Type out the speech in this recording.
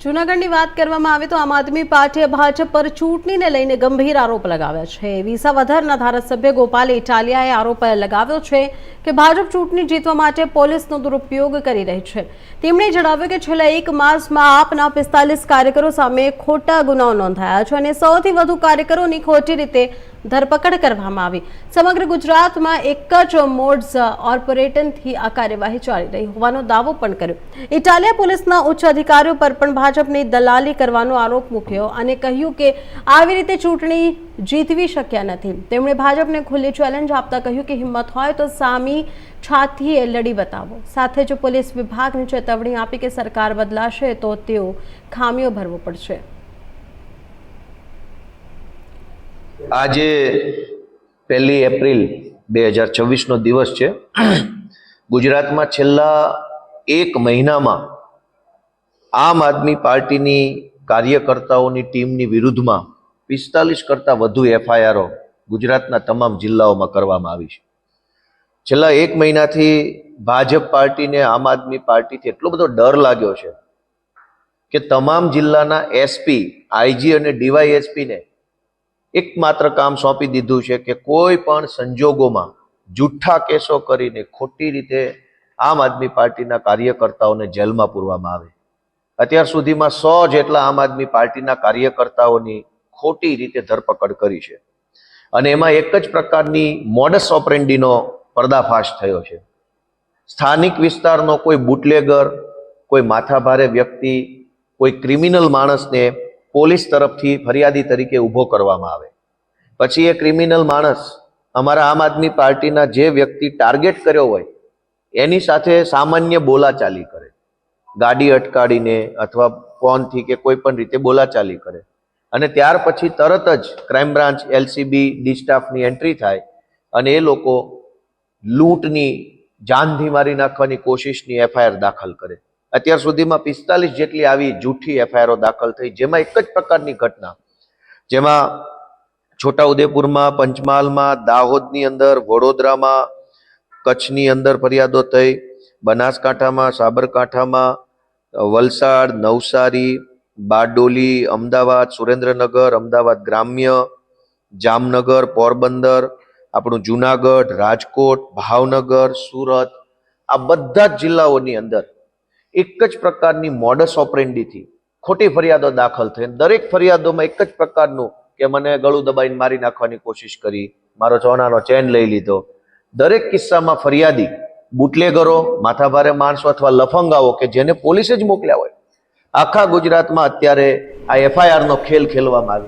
જૂનાગઢની વાત કરવામાં આવે તો આમ આદમી પાર્ટીએ ભાજપ પર ચૂંટણીને લઈને ગંભીર આરોપ લગાવ્યા છે। વિસાવદરના ધારાસભ્ય ગોપાલ ઇટાલિયાએ આરોપ લગાવ્યો છે કે ભાજપ ચૂંટણી જીતવા માટે પોલીસનો દુરુપયોગ કરી રહી છે। તેમણે જણાવ્યું કે છેલ્લા એક માસમાં આપના 45 કાર્યકરો સામે ખોટા ગુનાઓ નોંધાયા છે અને 100થી વધુ કાર્યકરોની ખોટી રીતે ધરપકડ કરવામાં આવી। સમગ્ર ગુજરાતમાં એક જ મોડ્સ ઓપરેટનથી આ કાર્યવાહી ચાલી રહી હોવાનો દાવો પણ કર્યો। ઇટાલિયા પોલીસના ઉચ્ચ અધિકારીઓ પર પણ ભાજપની દલાલી કરવાનો આરોપ મૂક્યો અને કહ્યું કે આવી રીતે ચૂંટણી જીતવી શક્ય નથી। તેમણે ભાજપને ખુલ્લી ચેલેન્જ આપતા કહ્યું કે હિંમત હોય તો સામી છાતીએ લડી બતાવો। સાથે જ પોલીસ વિભાગને ચેતવણી આપી કે સરકાર બદલાશે તો તેઓ ખામીઓ ભરવો પડશે। આજે 1 એપ્રિલ 2026 નો દિવસ છે। ગુજરાતમાં છેલ્લા એક મહિનામાં આમ આદમી પાર્ટીની કાર્યકર્તાઓની ટીમની વિરુદ્ધમાં 45 કરતા વધુ એફઆઈઆરો ગુજરાતના તમામ જિલ્લાઓમાં કરવામાં આવી છે। છેલ્લા એક મહિનાથી ભાજપ પાર્ટીને આમ આદમી પાર્ટીથી એટલો બધો ડર લાગ્યો છે કે તમામ જિલ્લાના એસપી, આઈજી અને ડીવાયએસપીને એકમાત્ર કામ સોંપી દીધું છે કે કોઈ પણ સંજોગોમાં જૂઠા કેસો કરીને ખોટી રીતે આમ આદમી પાર્ટીના કાર્યકર્તાઓને જેલમાં પૂરવામાં આવે। અત્યાર સુધીમાં 100 જેટલા આમ આદમી પાર્ટીના કાર્યકર્તાઓની ખોટી રીતે ધરપકડ કરી છે અને એમાં એક જ પ્રકારની મોડસ ઓપરેન્ડીનો પર્દાફાશ થયો છે। સ્થાનિક વિસ્તારનો કોઈ બુટલેગર, કોઈ માથાભારે વ્યક્તિ, કોઈ ક્રિમિનલ માણસને પોલીસ તરફથી ફરિયાદી તરીકે ઊભો કરવામાં આવે, પછી એ ક્રિમિનલ માણસ અમારા આમ આદમી પાર્ટીના જે વ્યક્તિ ટાર્ગેટ કર્યો હોય એની સાથે સામાન્ય બોલાચાલી કરે, ગાડી અટકાડીને અથવા ફોનથી કે કોઈ પણ રીતે બોલાચાલી કરે અને ત્યાર પછી તરત જ ક્રાઇમ બ્રાન્ચ, એલસીબી, ડી સ્ટાફની એન્ટ્રી થાય અને એ લોકો લૂંટની, જાનથી મારી નાખવાની કોશિશની એફઆઈઆર દાખલ કરે। અત્યાર સુધીમાં 45 જેટલી આવી જૂઠી એફઆઈઆરો દાખલ થઈ, જેમાં એક જ પ્રકારની ઘટના, જેમાં છોટાઉદેપુરમાં, પંચમહાલમાં, દાહોદની અંદર, વડોદરામાં, કચ્છની અંદર ફરિયાદો થઈ, બનાસકાંઠામાં, સાબરકાંઠામાં, વલસાડ, નવસારી, બારડોલી, અમદાવાદ, સુરેન્દ્રનગર, અમદાવાદ ગ્રામ્ય, જામનગર, પોરબંદર, આપણું જુનાગઢ, રાજકોટ, ભાવનગર, સુરત, આ બધા જ જિલ્લાઓની અંદર એક જ પ્રકારની મોડસ ઓપરેન્ડીથી ખોટી ફરિયાદો દાખલ થઈ। દરેક ફરિયાદોમાં એક જ પ્રકારનું કે મને ગળું દબાઈને મારી નાખવાની કોશિશ કરી, મારો સોનાનો ચેન લઈ લીધો। દરેક કિસ્સામાં ફરિયાદી બુટલેગરો, માથાભારે માણસો અથવા લફંગાઓ કે જેને પોલીસે જ મોકલ્યા હોય। આખા ગુજરાતમાં અત્યારે આ એફઆઈઆરનો ખેલ ખેલવામાં આવ્યો।